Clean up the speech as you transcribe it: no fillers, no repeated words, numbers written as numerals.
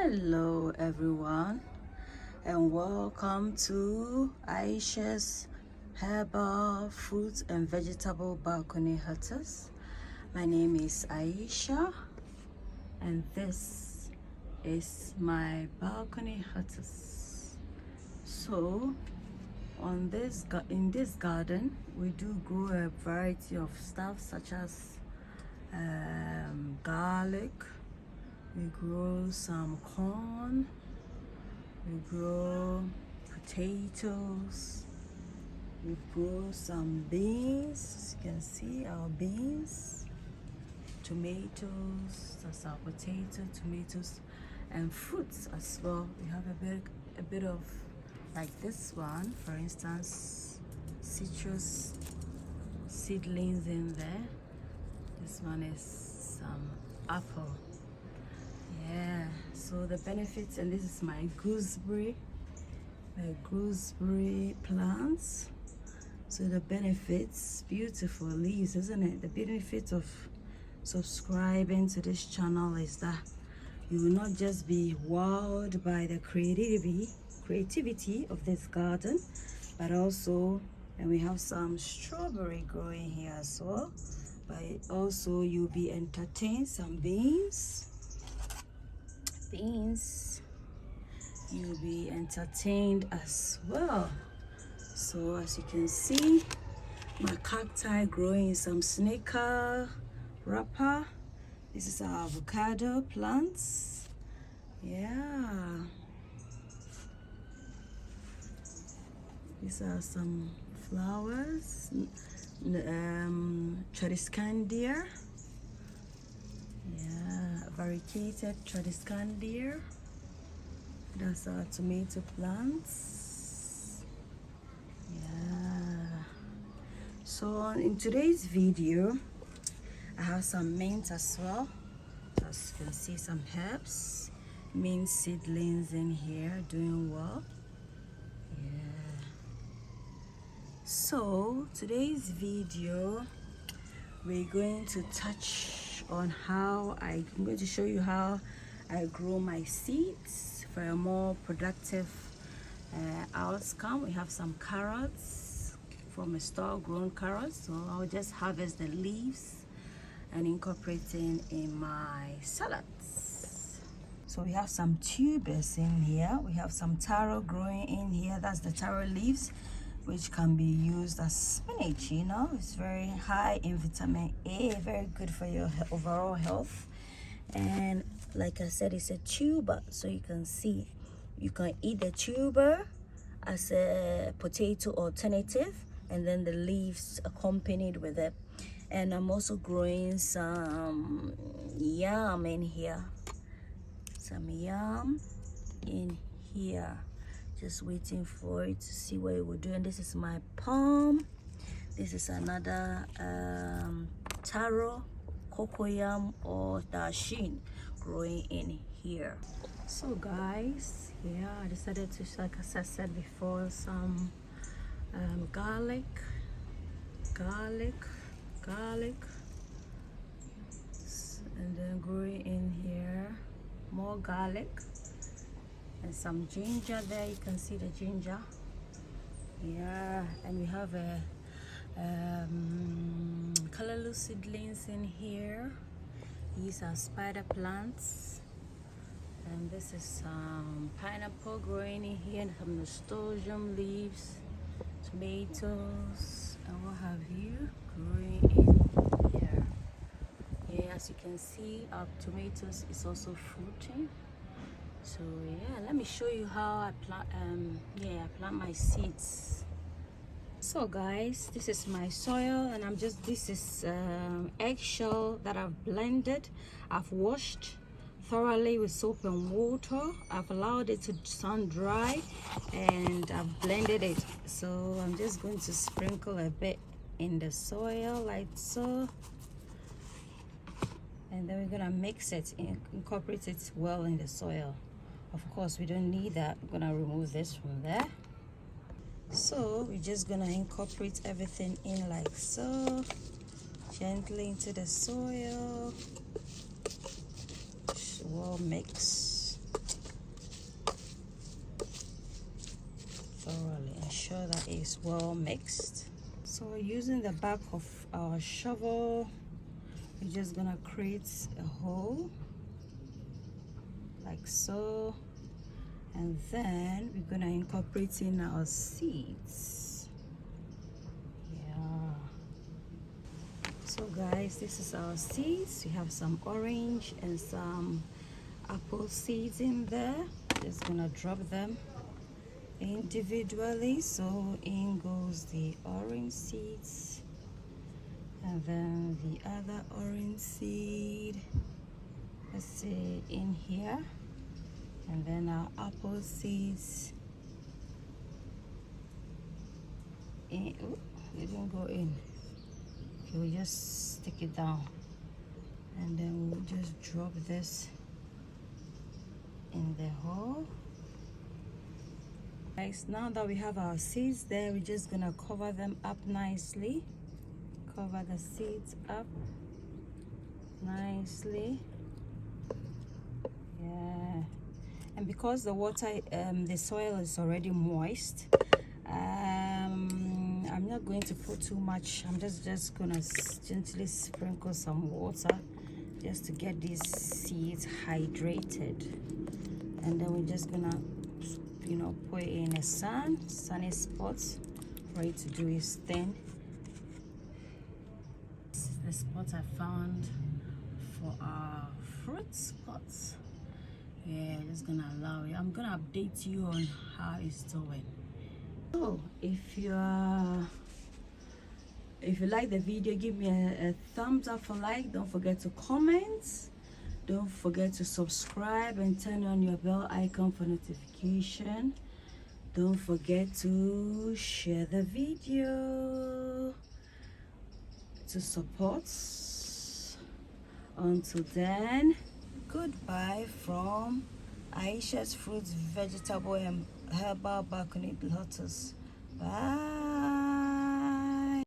Hello everyone, and welcome to Ayesha's Herbal Fruit and Vegetable Balcony Hutters. My name is Ayesha, and this is my balcony hutters. So in this garden we do grow a variety of stuff such as garlic. We grow some corn, we grow potatoes, we grow some beans. As you can see, our beans, tomatoes, that's our tomatoes, and fruits as well. We have a bit of, like this one, for instance, citrus seedlings in there. This one is some apple. Yeah, so the benefits, and this is my gooseberry plants. So the benefits, beautiful leaves, isn't it? The benefit of subscribing to this channel is that you will not just be wowed by the creativity of this garden, but also, and we have some strawberry growing here as well, but also you'll be entertained. Some beans, you'll be entertained as well. So as you can see, my cacti growing some snake wrapper. This is our avocado plants. Yeah, these are some flowers. Tradescandia. Yeah, variegated Tradescandia. That's our tomato plants. Yeah. So in today's video, I have some mint as well. As you can see, some herbs, mint seedlings in here, doing well. Yeah. So today's video, we're going to touch on I'm going to show you how I grow my seeds for a more productive outcome. We have some carrots from a store-grown carrots, so I'll just harvest the leaves and incorporating in my salads. So we have some tubers in here. We have some taro growing in here. That's the taro leaves, which can be used as spinach. You know, it's very high in vitamin A, very good for your overall health. And like I said, it's a tuber, so you can see you can eat the tuber as a potato alternative, and then the leaves accompanied with it. And I'm also growing some yam in here, just waiting for it to see what it will do. And this is my palm. This is another taro, cocoyam, or dashin growing in here. So guys, yeah, I decided to, like I said before, some garlic, and then growing in here more garlic, and some ginger there. You can see the ginger. Yeah, and we have a callaloo seedlings in here. These are spider plants, and this is some pineapple growing in here, and some nasturtium leaves, tomatoes, and what have you growing in here. Yeah, as you can see, our tomatoes is also fruiting. So yeah, let me show you how I plant my seeds. So guys, this is my soil, and this is eggshell that I've blended. I've washed thoroughly with soap and water. I've allowed it to sun dry, and I've blended it. So I'm just going to sprinkle a bit in the soil like so, and then we're gonna mix it and incorporate it well in the soil. Of course, we don't need that. I'm gonna remove this from there. So we're just gonna incorporate everything in like so, gently into the soil. Well mix. is well mixed. So using the back of our shovel, we're just gonna create a hole like so, and then we're gonna incorporate in our seeds. Yeah. So guys, this is our seeds. We have some orange and some apple seeds in there. Just gonna drop them individually. So in goes the orange seeds, and then the other orange seed, let's say in here, and then our apple seeds in. Oh, it didn't go in. Okay, we just stick it down, and then we'll just drop this in the hole. Guys, now that we have our seeds there, we're just gonna cover them up nicely. Cover the seeds up nicely. Yeah, and because the water, the soil is already moist, I'm not going to put too much. I'm just gonna gently sprinkle some water just to get these seeds hydrated, and then we're just gonna, you know, put it in a sunny spot for it to do its thing. The spot I found for our fruit spots. Yeah, just gonna allow it. I'm gonna update you on how it's doing. So if you like the video, give me a thumbs up for like. Don't forget to comment. Don't forget to subscribe and turn on your bell icon for notification. Don't forget to share the video to support. Until then, goodbye from Ayesha's Fruits, Vegetable and Herbal Balcony Lotus. Bye.